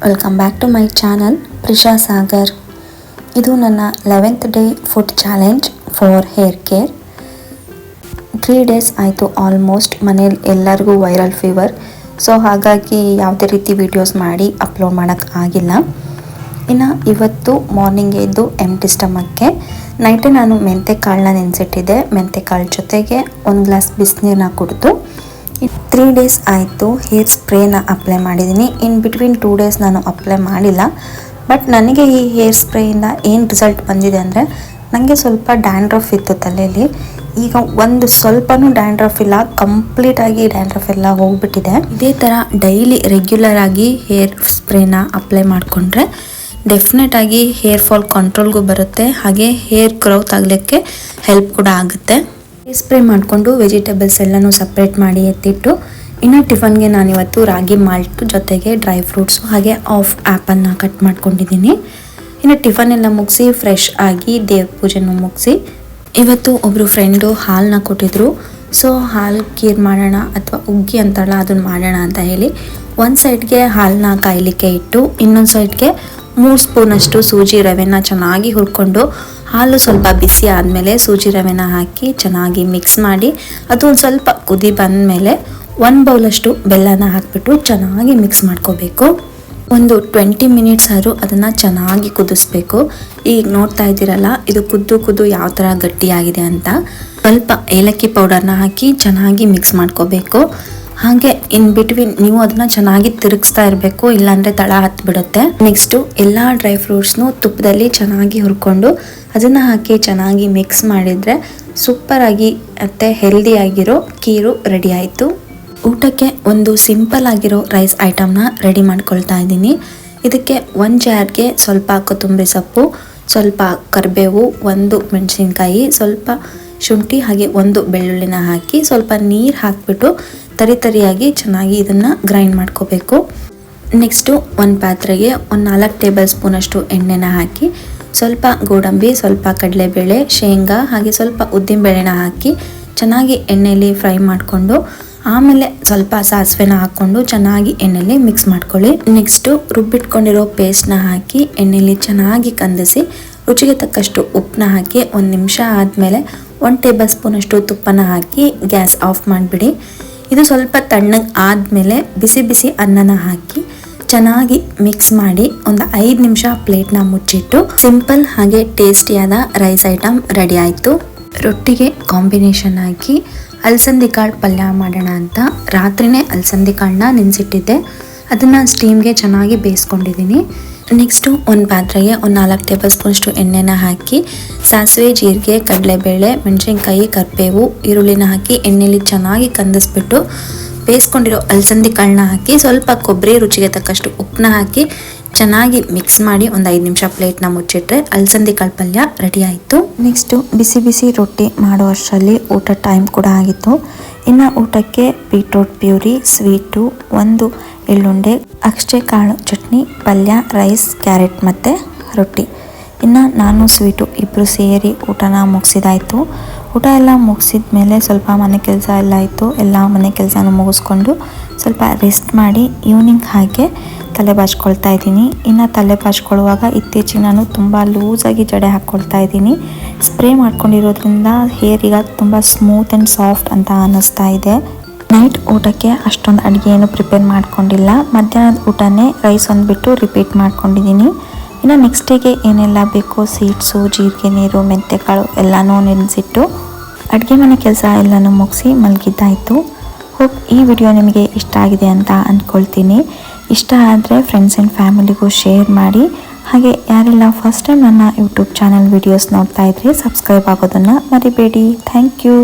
Welcome back to my channel Prisha Sagar. ಇದು ನನ್ನ 11th day food challenge for hair care. 3 days ಆಯಿತು almost. ಮನೇಲಿ ಎಲ್ಲರಿಗೂ ವೈರಲ್ ಫೀವರ್, ಸೊ ಹಾಗಾಗಿ ಯಾವುದೇ ರೀತಿ ವೀಡಿಯೋಸ್ ಮಾಡಿ ಅಪ್ಲೋಡ್ ಮಾಡೋಕ್ಕೆ ಆಗಿಲ್ಲ. ಇನ್ನು ಇವತ್ತು ಮಾರ್ನಿಂಗ್ ಎದ್ದು ಎಂಟಿ ಸ್ಟಮಕ್ಗೆ ನೈಟೇ ನಾನು ಮೆಂತೆ ಕಾಳನ್ನ ನೆನೆಸಿಟ್ಟಿದ್ದೆ. ಮೆಂತೆ ಕಾಳು ಜೊತೆಗೆ 1 ಗ್ಲಾಸ್ ಬಿಸಿನೀರನ್ನ ಕುಡಿದು 3 days ಆಯಿತು ಹೇರ್ ಸ್ಪ್ರೇನ ಅಪ್ಲೈ ಮಾಡಿದ್ದೀನಿ. ಇನ್ ಬಿಟ್ವೀನ್ 2 days ನಾನು ಅಪ್ಲೈ ಮಾಡಿಲ್ಲ. ಬಟ್ ನನಗೆ ಈ ಹೇರ್ ಸ್ಪ್ರೇಯಿಂದ ಏನು ರಿಸಲ್ಟ್ ಬಂದಿದೆ ಅಂದರೆ, ನನಗೆ ಸ್ವಲ್ಪ ಡ್ಯಾಂಡ್ರಫ್ ಇತ್ತು ತಲೆಯಲ್ಲಿ. ಈಗ ಒಂದು ಸ್ವಲ್ಪನೂ ಡ್ಯಾಂಡ್ರಫ್ ಇಲ್ಲ, ಕಂಪ್ಲೀಟಾಗಿ ಡ್ಯಾಂಡ್ರಫ್ ಎಲ್ಲ ಹೋಗ್ಬಿಟ್ಟಿದೆ. ಇದೇ ಥರ ಡೈಲಿ ರೆಗ್ಯುಲರ್ ಆಗಿ ಹೇರ್ ಸ್ಪ್ರೇನ ಅಪ್ಲೈ ಮಾಡಿಕೊಂಡ್ರೆ ಡೆಫಿನೆಟಾಗಿ ಹೇರ್ ಫಾಲ್ ಕಂಟ್ರೋಲ್ಗೂ ಬರುತ್ತೆ, ಹಾಗೆ ಹೇರ್ ಗ್ರೋತ್ ಆಗಲಿಕ್ಕೆ ಹೆಲ್ಪ್ ಕೂಡ ಆಗುತ್ತೆ. ಸ್ಪ್ರೇ ಮಾಡಿಕೊಂಡು ವೆಜಿಟೇಬಲ್ಸ್ ಎಲ್ಲನೂ ಸಪ್ರೇಟ್ ಮಾಡಿ ಎತ್ತಿಟ್ಟು, ಇನ್ನು ಟಿಫನ್ಗೆ ನಾನಿವತ್ತು ರಾಗಿ ಮಾಲ್ಟು ಜೊತೆಗೆ ಡ್ರೈ ಫ್ರೂಟ್ಸು ಹಾಗೆ ಆಫ್ ಆ್ಯಪಲ್ನ ಕಟ್ ಮಾಡ್ಕೊಂಡಿದ್ದೀನಿ. ಇನ್ನು ಟಿಫನ್ ಎಲ್ಲ ಮುಗಿಸಿ ಫ್ರೆಶ್ ಆಗಿ ದೇವ್ರ ಪೂಜೆನೂ ಮುಗಿಸಿ ಇವತ್ತು ಒಬ್ಬರು ಫ್ರೆಂಡು ಹಾಲನ್ನ ಕೊಟ್ಟಿದ್ರು. ಸೊ ಹಾಲು ಖೀರ್ ಮಾಡೋಣ ಅಥವಾ ಉಗ್ಗಿ ಅಂತಾರಲ್ಲ ಅದನ್ನು ಮಾಡೋಣ ಅಂತ ಹೇಳಿ ಒಂದು ಸೈಡ್ಗೆ ಹಾಲನ್ನ ಕಾಯಲಿಕ್ಕೆ ಇಟ್ಟು, ಇನ್ನೊಂದು ಸೈಡ್ಗೆ 3 ಸ್ಪೂನಷ್ಟು ಸೂಜಿ ರವೆನ ಚೆನ್ನಾಗಿ ಹುರ್ಕೊಂಡು, ಹಾಲು ಸ್ವಲ್ಪ ಬಿಸಿ ಆದಮೇಲೆ ಸೂಜಿ ರವೆನ ಹಾಕಿ ಚೆನ್ನಾಗಿ ಮಿಕ್ಸ್ ಮಾಡಿ, ಅದು ಒಂದು ಸ್ವಲ್ಪ ಕುದಿ ಬಂದ ಮೇಲೆ 1 ಬೌಲಷ್ಟು ಬೆಲ್ಲನ ಹಾಕಿಬಿಟ್ಟು ಚೆನ್ನಾಗಿ ಮಿಕ್ಸ್ ಮಾಡ್ಕೋಬೇಕು. ಒಂದು 20 ಮಿನಿಟ್ಸ್ ಆದರೂ ಅದನ್ನು ಚೆನ್ನಾಗಿ ಕುದಿಸ್ಬೇಕು. ಈಗ ನೋಡ್ತಾ ಇದ್ದೀರಲ್ಲ, ಇದು ಕುದ್ದು ಯಾವ ಥರ ಗಟ್ಟಿಯಾಗಿದೆ ಅಂತ. ಸ್ವಲ್ಪ ಏಲಕ್ಕಿ ಪೌಡರ್ನ ಹಾಕಿ ಚೆನ್ನಾಗಿ ಮಿಕ್ಸ್ ಮಾಡ್ಕೋಬೇಕು. ಹಾಗೆ ಇನ್ ಬಿಟ್ವೀನ್ ನೀವು ಅದನ್ನ ಚೆನ್ನಾಗಿ ತಿರುಗಿಸ್ತಾ ಇರಬೇಕು, ಇಲ್ಲಾಂದರೆ ತಳ ಹತ್ಬಿಡುತ್ತೆ. ನೆಕ್ಸ್ಟು ಎಲ್ಲ ಡ್ರೈ ಫ್ರೂಟ್ಸ್ನು ತುಪ್ಪದಲ್ಲಿ ಚೆನ್ನಾಗಿ ಹುರ್ಕೊಂಡು ಅದನ್ನು ಹಾಕಿ ಚೆನ್ನಾಗಿ ಮಿಕ್ಸ್ ಮಾಡಿದರೆ ಸೂಪರಾಗಿ ಮತ್ತು ಹೆಲ್ದಿಯಾಗಿರೋ ಖೀರು ರೆಡಿ ಆಯಿತು. ಊಟಕ್ಕೆ ಒಂದು ಸಿಂಪಲ್ ಆಗಿರೋ ರೈಸ್ ಐಟಮ್ನ ರೆಡಿ ಮಾಡ್ಕೊಳ್ತಾ ಇದ್ದೀನಿ. ಇದಕ್ಕೆ 1 ಜಾರ್ಗೆ ಸ್ವಲ್ಪ ಕೊತ್ತಂಬರಿ ಸೊಪ್ಪು, ಸ್ವಲ್ಪ ಕರಿಬೇವು, 1 ಮೆಣಸಿನ್ಕಾಯಿ, ಸ್ವಲ್ಪ ಶುಂಠಿ ಹಾಗೆ 1 ಬೆಳ್ಳುಳ್ಳಿನ ಹಾಕಿ ಸ್ವಲ್ಪ ನೀರು ಹಾಕಿಬಿಟ್ಟು ತರಿಯಾಗಿ ಚೆನ್ನಾಗಿ ಇದನ್ನು ಗ್ರೈಂಡ್ ಮಾಡ್ಕೋಬೇಕು. ನೆಕ್ಸ್ಟು ಒಂದು ಪಾತ್ರೆಗೆ 4 ಟೇಬಲ್ ಸ್ಪೂನಷ್ಟು ಎಣ್ಣೆನ ಹಾಕಿ ಸ್ವಲ್ಪ ಗೋಡಂಬಿ, ಸ್ವಲ್ಪ ಕಡಲೆಬೇಳೆ, ಶೇಂಗಾ ಹಾಗೆ ಸ್ವಲ್ಪ ಉದ್ದಿನಬೇಳೆನ ಹಾಕಿ ಚೆನ್ನಾಗಿ ಎಣ್ಣೆಯಲ್ಲಿ ಫ್ರೈ ಮಾಡಿಕೊಂಡು, ಆಮೇಲೆ ಸ್ವಲ್ಪ ಸಾಸಿವೆನ ಹಾಕ್ಕೊಂಡು ಚೆನ್ನಾಗಿ ಎಣ್ಣೆಯಲ್ಲಿ ಮಿಕ್ಸ್ ಮಾಡ್ಕೊಳ್ಳಿ. ನೆಕ್ಸ್ಟು ರುಬ್ಬಿಟ್ಕೊಂಡಿರೋ ಪೇಸ್ಟ್ನ ಹಾಕಿ ಎಣ್ಣೆಯಲ್ಲಿ ಚೆನ್ನಾಗಿ ಕಂದಿಸಿ ರುಚಿಗೆ ತಕ್ಕಷ್ಟು ಉಪ್ಪನ್ನ ಹಾಕಿ 1 ನಿಮಿಷ ಆದಮೇಲೆ 1 ಟೇಬಲ್ ಸ್ಪೂನಷ್ಟು ತುಪ್ಪನ ಹಾಕಿ ಗ್ಯಾಸ್ ಆಫ್ ಮಾಡಿಬಿಡಿ. ಇದು ಸ್ವಲ್ಪ ತಣ್ಣಗೆ ಆದಮೇಲೆ ಬಿಸಿ ಅನ್ನನ ಹಾಕಿ ಚೆನ್ನಾಗಿ ಮಿಕ್ಸ್ ಮಾಡಿ ಒಂದು 5 ನಿಮಿಷ ಪ್ಲೇಟ್ನ ಮುಚ್ಚಿಟ್ಟು ಸಿಂಪಲ್ ಹಾಗೆ ಟೇಸ್ಟಿಯಾದ ರೈಸ್ ಐಟಮ್ ರೆಡಿ ಆಯಿತು. ರೊಟ್ಟಿಗೆ ಕಾಂಬಿನೇಷನ್ ಆಗಿ ಅಲಸಂದಿ ಕಾಳು ಪಲ್ಯ ಮಾಡೋಣ ಅಂತ ರಾತ್ರಿನೇ ಅಲಸಂದಿ ಕಾಳನ್ನ ನೆನೆಸಿಟ್ಟಿದ್ದೆ. ಅದನ್ನು ಸ್ಟೀಮ್ಗೆ ಚೆನ್ನಾಗಿ ಬೇಯಿಸ್ಕೊಂಡಿದ್ದೀನಿ. ನೆಕ್ಸ್ಟು ಒಂದು ಪಾತ್ರೆಗೆ 4 ಟೇಬಲ್ ಸ್ಪೂನಷ್ಟು ಎಣ್ಣೆನ ಹಾಕಿ ಸಾಸಿವೆ, ಜೀರಿಗೆ, ಕಡಲೆಬೇಳೆ, ಮೆಣಸಿನ್ಕಾಯಿ, ಕರಿಬೇವು, ಈರುಳ್ಳಿನ ಹಾಕಿ ಎಣ್ಣೆಯಲ್ಲಿ ಚೆನ್ನಾಗಿ ಕಂದಿಸ್ಬಿಟ್ಟು ಬೇಯಿಸ್ಕೊಂಡಿರೋ ಅಲಸಂದಿ ಕಾಳನ್ನ ಹಾಕಿ ಸ್ವಲ್ಪ ಕೊಬ್ಬರಿ, ರುಚಿಗೆ ತಕ್ಕಷ್ಟು ಉಪ್ಪನ್ನ ಹಾಕಿ ಚೆನ್ನಾಗಿ ಮಿಕ್ಸ್ ಮಾಡಿ ಒಂದು 5 ನಿಮಿಷ ಪ್ಲೇಟ್ನ ಮುಚ್ಚಿಟ್ರೆ ಅಲಸಂದಿ ಕಾಳು ಪಲ್ಯ ರೆಡಿ ಆಯಿತು. ನೆಕ್ಸ್ಟು ಬಿಸಿ ರೊಟ್ಟಿ ಮಾಡೋ ಅಷ್ಟರಲ್ಲಿ ಊಟ ಟೈಮ್ ಕೂಡ ಆಗಿತ್ತು. ಇನ್ನು ಊಟಕ್ಕೆ ಬೀಟ್ರೂಟ್ ಪ್ಯೂರಿ, ಸ್ವೀಟು, 1 ಎಳ್ಳುಂಡೆ, ಅಕ್ಷೆ ಕಾಳು ಚಟ್ನಿ, ಪಲ್ಯ, ರೈಸ್, ಕ್ಯಾರೆಟ್ ಮತ್ತು ರೊಟ್ಟಿ. ಇನ್ನು ನಾನು ಸ್ವೀಟು ಇಬ್ಬರು ಸೇರಿ ಊಟನ ಮುಗಿಸಿದಾಯಿತು. ಊಟ ಎಲ್ಲ ಮುಗಿಸಿದ ಮೇಲೆ ಸ್ವಲ್ಪ ಮನೆ ಕೆಲಸ ಎಲ್ಲ ಇತ್ತು. ಎಲ್ಲ ಮನೆ ಕೆಲಸನೂ ಮುಗಿಸ್ಕೊಂಡು ಸ್ವಲ್ಪ ರೆಸ್ಟ್ ಮಾಡಿ ಈವ್ನಿಂಗ್ ಹಾಗೆ ತಲೆ ಬಾಚ್ಕೊಳ್ತಾ ಇದ್ದೀನಿ. ಇನ್ನು ತಲೆ ಬಾಚ್ಕೊಳ್ಳುವಾಗ ಇತ್ತೀಚೆಗೆ ನಾನು ತುಂಬ ಲೂಸಾಗಿ ಜಡೆ ಹಾಕ್ಕೊಳ್ತಾ ಇದ್ದೀನಿ. ಸ್ಪ್ರೇ ಮಾಡ್ಕೊಂಡಿರೋದ್ರಿಂದ ಹೇರ್ ಈಗ ತುಂಬ ಸ್ಮೂತ್ ಆ್ಯಂಡ್ ಸಾಫ್ಟ್ ಅಂತ ಅನ್ನಿಸ್ತಾ ಇದೆ. ನೈಟ್ ಊಟಕ್ಕೆ ಅಷ್ಟೊಂದು ಅಡುಗೆ ಏನು ಪ್ರಿಪೇರ್ ಮಾಡ್ಕೊಂಡಿಲ್ಲ. ಮಧ್ಯಾಹ್ನದ ಊಟನೇ ರೈಸ್ ಒಂದ್ಬಿಟ್ಟು ರಿಪೀಟ್ ಮಾಡ್ಕೊಂಡಿದ್ದೀನಿ. ಇನ್ನು ನೆಕ್ಸ್ಟ್ ಡೇಗೆ ಏನೆಲ್ಲ ಬೇಕೋ ಸೀಡ್ಸು, ಜೀರಿಗೆ ನೀರು, ಮೆಂತೆಕಾಳು ಎಲ್ಲನೂ ನೆನೆಸಿಟ್ಟು ಅಡುಗೆ ಮನೆ ಕೆಲಸ ಎಲ್ಲನೂ ಮುಗಿಸಿ ಮಲಗಿದ್ದಾಯಿತು. ಹೋಪ್ ಈ ವಿಡಿಯೋ ನಿಮಗೆ ಇಷ್ಟ ಆಗಿದೆ ಅಂತ ಅಂದ್ಕೊಳ್ತೀನಿ. ಇಷ್ಟ ಆದರೆ ಫ್ರೆಂಡ್ಸ್ ಆ್ಯಂಡ್ ಫ್ಯಾಮಿಲಿಗೂ ಶೇರ್ ಮಾಡಿ. ಹಾಗೆ ಯಾರೆಲ್ಲ ಫಸ್ಟ್ ಟೈಮ್ ನನ್ನ ಯೂಟ್ಯೂಬ್ ಚಾನಲ್ ವಿಡಿಯೋಸ್ ನೋಡ್ತಾ ಇದ್ರಿ ಸಬ್ಸ್ಕ್ರೈಬ್ ಆಗೋದನ್ನು ಮರಿಬೇಡಿ. Thank you.